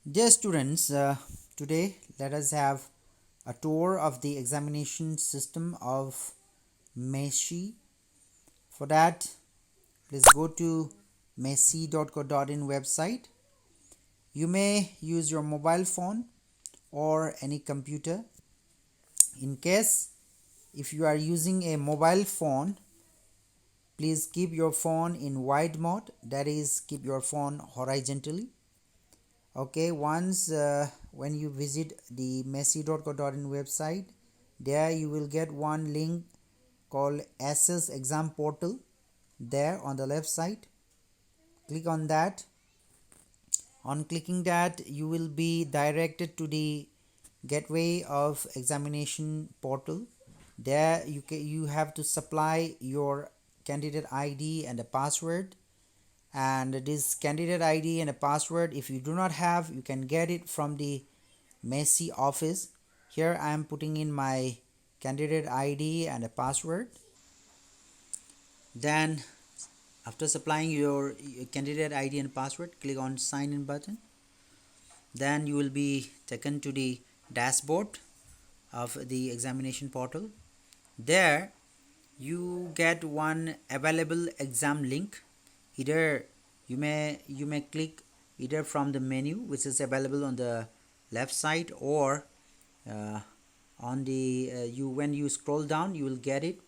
Dear students, today let us have a tour of the examination system of MECI. For that, please go to meci.co.in website. You may use your mobile phone or any computer. In case if you are using a mobile phone, please keep your phone in wide mode, that is keep your phone horizontally. Okay, once when you visit the meci.co.in website, there you will get one link called SS exam portal. There on the left side, click on that. On clicking that, you will be directed to the gateway of examination portal. There you have to supply your candidate ID and a password, and this candidate ID and a password, if you do not have, you can get it from the MECI office. Here I am putting in my candidate ID and a password. Then after supplying your candidate ID and password, click on sign in button. Then you will be taken to the dashboard of the examination portal. There you get one available exam link. Either you may click either from the menu which is available on the left side, or on the you when you scroll down you will get it.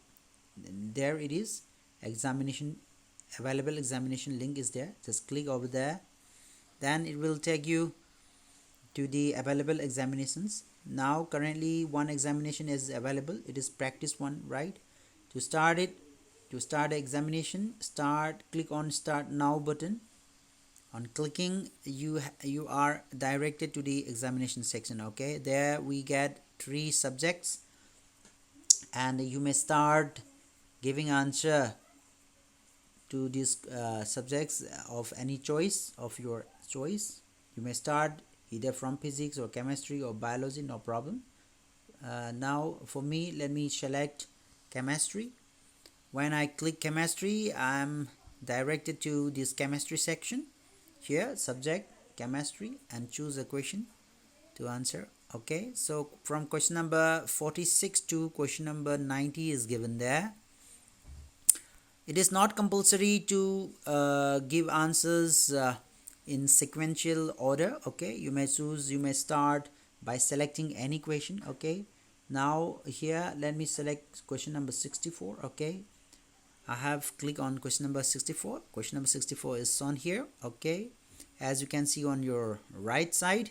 There it is, examination available examination link is there. Just click over there, then it will take you to the available examinations. Now currently one examination is available, it is practice one, right? To start it, to start the examination, click on start now button. On clicking, you are directed to the examination section. Okay, there we get 3 subjects, and you may start giving answer to these subjects of any choice of your choice. You may start either from physics or chemistry or biology, no problem. Now for me, let me select chemistry. When I click chemistry, I'm directed to this chemistry section. Here, subject chemistry, and choose a question to answer. Okay, so from question number 46 to question number 90 is given there. It is not compulsory to give answers in sequential order. Okay, you may start by selecting any question. Okay, now here let me select question number 64. Okay, I have clicked on question number 64. Question number 64 is on here. Okay, as you can see on your right side.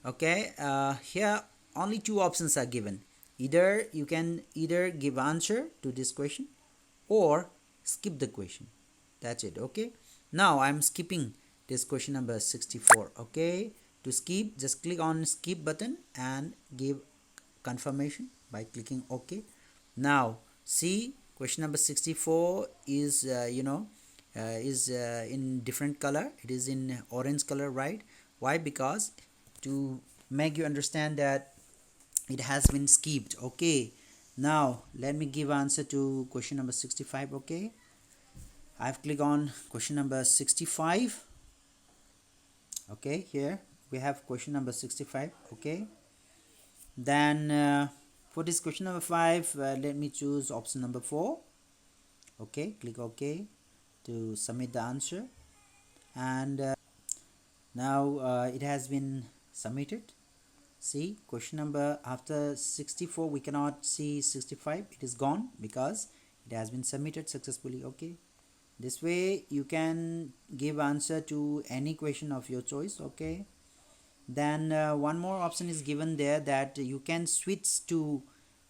Okay, here only 2 options are given. Either you can either give answer to this question or skip the question. That's it. Okay, now I'm skipping this question number 64. Okay, to skip, just click on skip button and give confirmation by clicking OK. Now see, question number 64 is in different color. It is in orange color, right? Why? Because to make you understand that it has been skipped. Okay, now let me give answer to question number 65. Okay, I've clicked on question number 65. Okay, here we have question number 65. Okay, then for this question number 5, let me choose option number 4. Okay, click OK to submit the answer, and now it has been submitted. See, question number after 64 we cannot see 65, it is gone because it has been submitted successfully. Okay, this way you can give answer to any question of your choice. Okay, then one more option is given there, that you can switch to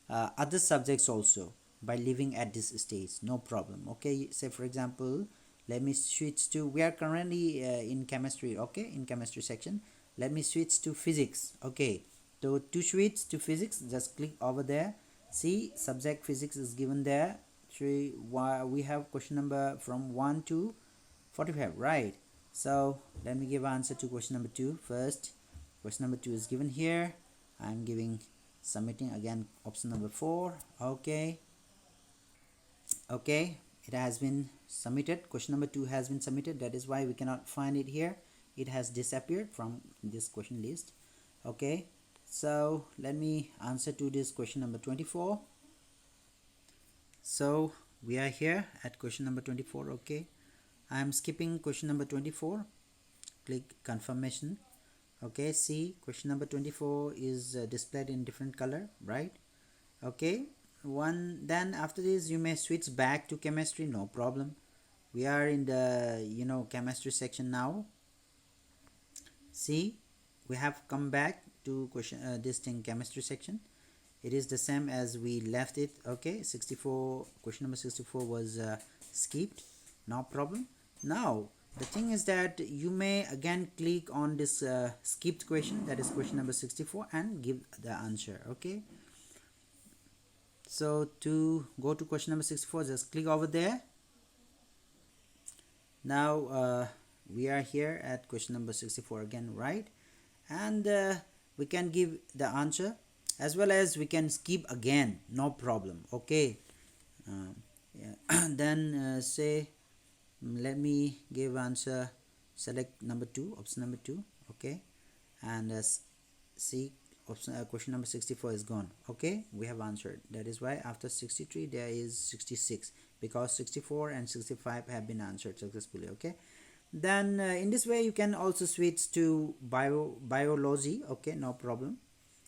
other subjects also by leaving at this stage, no problem. Okay, say for example, let me switch to, we are currently in chemistry. Okay, in chemistry section, let me switch to physics. Okay, so to switch to physics, just click over there. See, subject physics is given there. We have question number from 1 to 45, right? So let me give answer to question number 2 first. Question number 2 is given here. I'm giving submitting again option number 4. Okay, it has been submitted. Question number 2 has been submitted. That is why we cannot find it here it has disappeared from this question list. Okay, so let me answer to this question number 24. So we are here at question number 24. Okay, I am skipping question number 24. Click confirmation. Okay, see, question number 24 is displayed in different color, right? Okay, then after this you may switch back to chemistry, no problem. We are in the chemistry section now. See, we have come back to question this thing chemistry section. It is the same as we left it. Okay, 64, question number 64 was skipped, no problem. Now the thing is that you may again click on this skipped question, that is question number 64, and give the answer. Okay, so to go to question number 64, just click over there. Now we are here at question number 64 again, right? And we can give the answer, as well as we can skip again, no problem. Okay, yeah. Then say let me give answer, select number 2, option number 2. Okay, and see, option question number 64 is gone. Okay, we have answered. That is why after 63 there is 66, because 64 and 65 have been answered successfully. Okay, then in this way you can also switch to biology. Okay, no problem.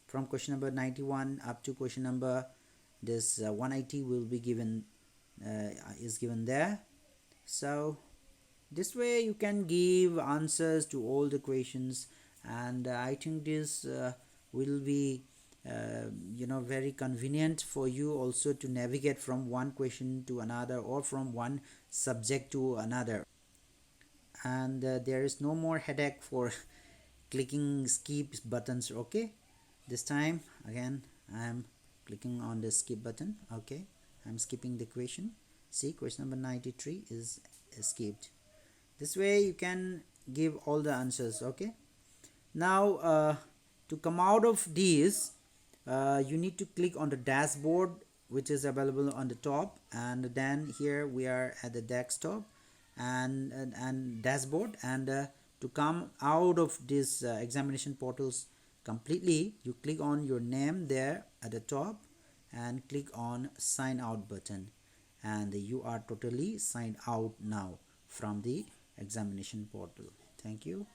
From question number 91 up to question number this 180 will be given, is given there. So this way you can give answers to all the questions, and I think this will be very convenient for you also to navigate from one question to another, or from one subject to another. And there is no more headache for clicking skip buttons. Okay, this time again I am clicking on the skip button. Okay, I'm skipping the question. See, question number 93 is skipped. This way you can give all the answers. Okay, now to come out of these, you need to click on the dashboard, which is available on the top, and then here we are at the desktop and dashboard. And to come out of this examination portals completely, you click on your name there at the top and click on sign out button, and you are totally signed out now from the examination portal. Thank you.